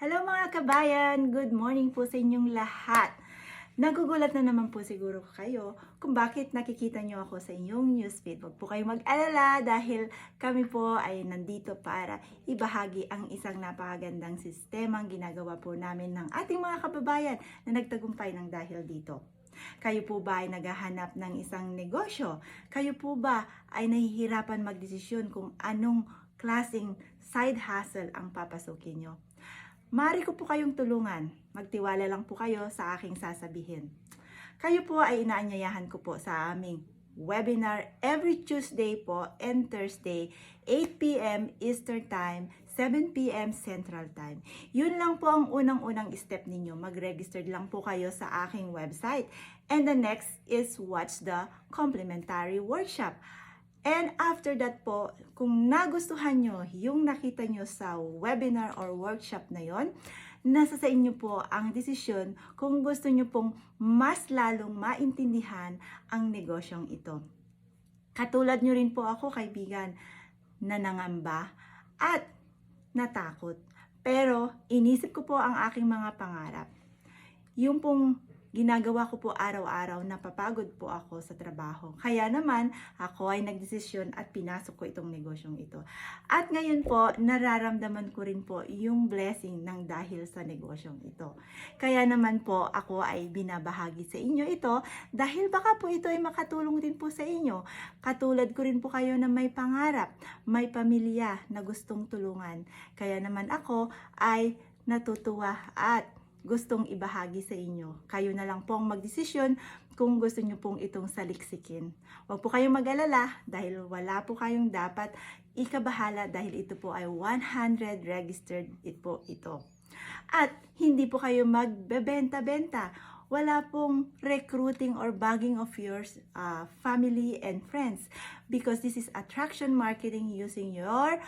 Hello mga kabayan! Good morning po sa inyong lahat. Nagugulat na naman po siguro kayo kung bakit nakikita nyo ako sa inyong newsfeed. Huwag po kayong mag-alala dahil kami po ay nandito para ibahagi ang isang napakagandang sistemang ginagawa po namin ng ating mga kababayan na nagtagumpay ng dahil dito. Kayo po ba ay naghahanap ng isang negosyo? Kayo po ba ay nahihirapan magdesisyon kung anong klaseng side hustle ang papasukin nyo? Maaari ko po kayong tulungan. Magtiwala lang po kayo sa aking sasabihin. Kayo po ay inaanyayahan ko po sa aming webinar every Tuesday po and Thursday, 8 p.m. Eastern Time, 7 p.m. Central Time. Yun lang po ang unang-unang step ninyo. Mag-register lang po kayo sa aking website. And the next is watch the complimentary workshop. And after that po, kung nagustuhan nyo yung nakita nyo sa webinar or workshop na yon, nasa sa inyo po ang desisyon kung gusto nyo pong mas lalong maintindihan ang negosyong ito. Katulad nyo rin po ako, kaibigan, na nangamba at natakot. Pero inisip ko po ang aking mga pangarap. Yung pong ginagawa ko po araw-araw, napapagod po ako sa trabaho. Kaya naman, ako ay nagdesisyon at pinasok ko itong negosyong ito. At ngayon po, nararamdaman ko rin po yung blessing ng dahil sa negosyong ito. Kaya naman po, ako ay binabahagi sa inyo ito dahil baka po ito ay makatulong din po sa inyo. Katulad ko rin po kayo na may pangarap, may pamilya na gustong tulungan. Kaya naman ako ay natutuwa at gustong ibahagi sa inyo. Kayo na lang pong magdesisyon kung gusto nyo pong itong saliksikin. Huwag po kayong mag-alala dahil wala po kayong dapat ikabahala dahil ito po ay 100 registered po ito. At hindi po kayo magbebenta-benta. Wala pong recruiting or bagging of your family and friends because this is attraction marketing using your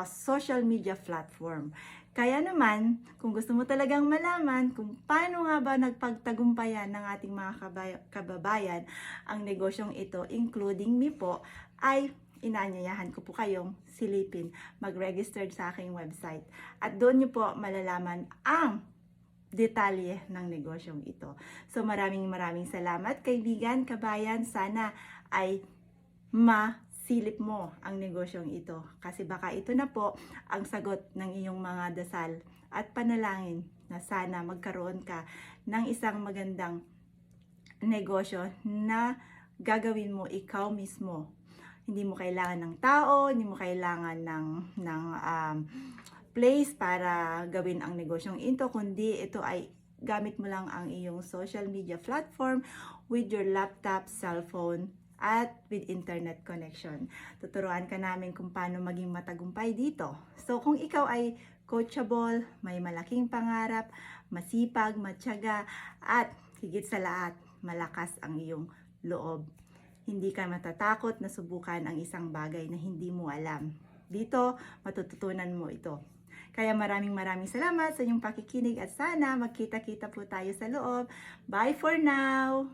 social media platform. Kaya naman, kung gusto mo talagang malaman kung paano nga ba nagpagtagumpayan ng ating mga kababayan ang negosyong ito, including me po, ay inaanyayahan ko po kayong silipin, mag-register sa aking website. At doon nyo po malalaman ang detalye ng negosyong ito. So maraming salamat kaibigan, kabayan. Sana ay silip mo ang negosyong ito kasi baka ito na po ang sagot ng iyong mga dasal at panalangin na sana magkaroon ka ng isang magandang negosyo na gagawin mo ikaw mismo. Hindi mo kailangan ng tao, hindi mo kailangan ng place para gawin ang negosyong ito, kundi ito ay gamit mo lang ang iyong social media platform with your laptop, cellphone, at with internet connection. Tuturuan ka namin kung paano maging matagumpay dito. So kung ikaw ay coachable, may malaking pangarap, masipag, matyaga, at higit sa lahat, malakas ang iyong loob. Hindi ka matatakot na subukan ang isang bagay na hindi mo alam. Dito, matututunan mo ito. Kaya maraming salamat sa inyong pakikinig at sana magkita-kita po tayo sa loob. Bye for now!